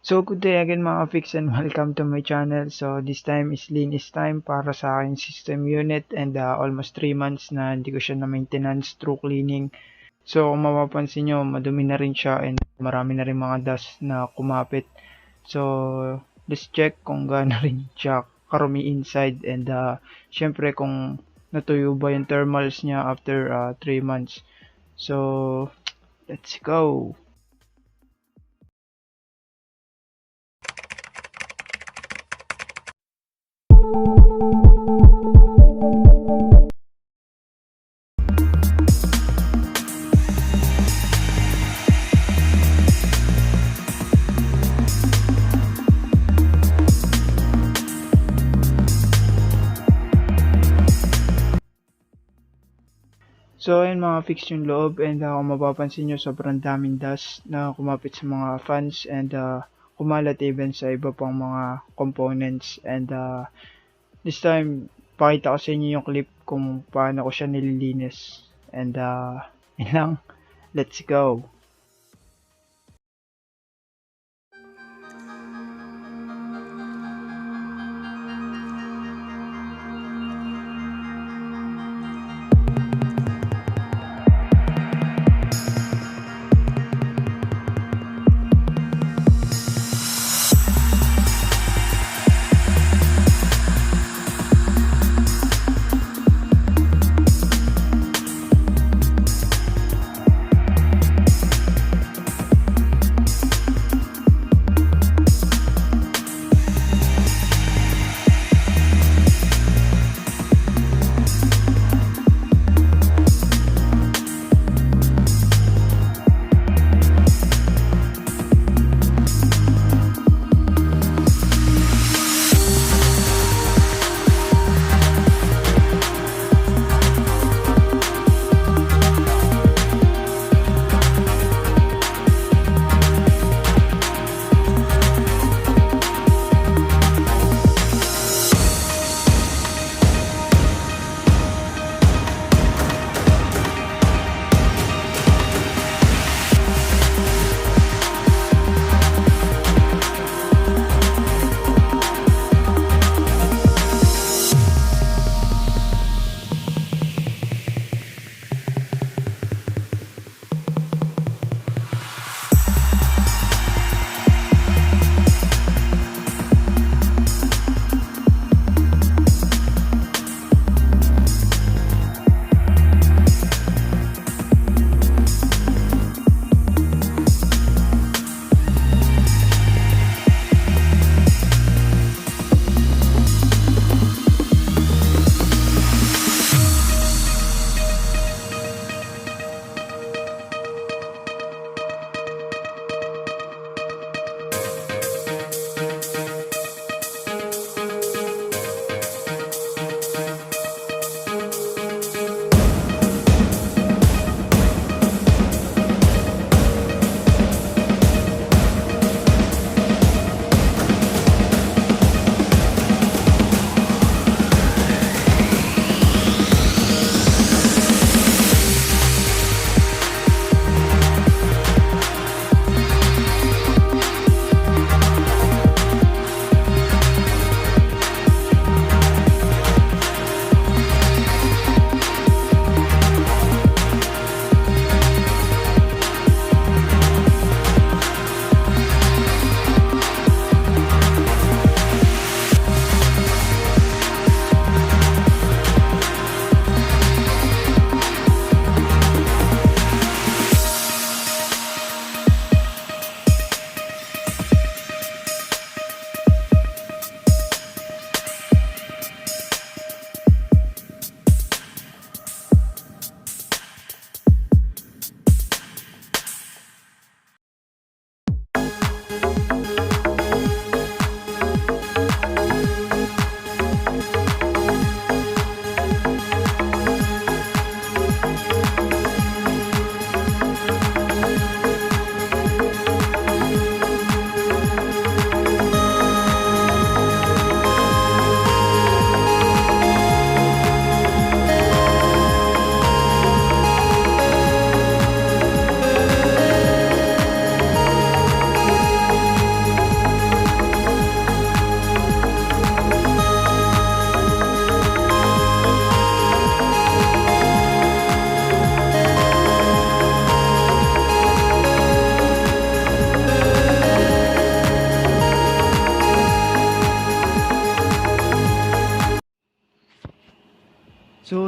So good day again mga fix and welcome to my channel. So this time is Linis time para sa aking system unit and almost 3 months na hindi ko siya na maintenance through cleaning. So kung mapapansin nyo, madumi na rin siya and marami na rin mga dust na kumapit. So let's check kung gaano rin siya karumi inside and syempre kung natuyo ba yung thermals niya after 3 months. So let's go! So ayun mga fix yung loob and kung mapapansin nyo sobrang daming dust na kumapit sa mga fans and kumalat even sa iba pang mga components and this time pakita ko sa inyo yung clip kung paano ko siya nililinis and yun lang, let's go!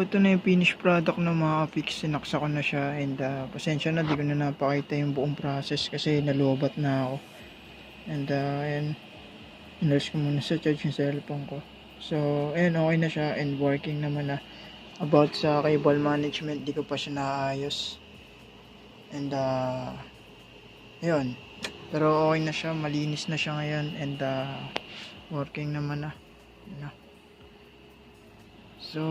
ito na yung finished product ng mga fix. Sinaksa ko na siya and pasensya na, di ko na napakita yung buong process kasi nalubat na ako. And ayan, inalis ko muna sa charge yung cellphone ko. So, ayan, okay na siya and working naman na. About sa cable management, di ko pa siya naayos. And ayun. Pero okay na siya, malinis na siya ngayon and working naman na. Yun. So,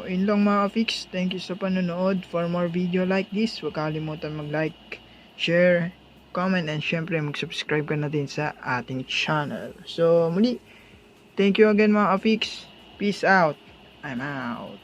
yun lang mga fix. Thank you sa panonood. For more video like this, huwag kalimutan mag-like, share, comment, and syempre mag-subscribe ka na din sa ating channel. So, muli, thank you again mga fix. Peace out. I'm out.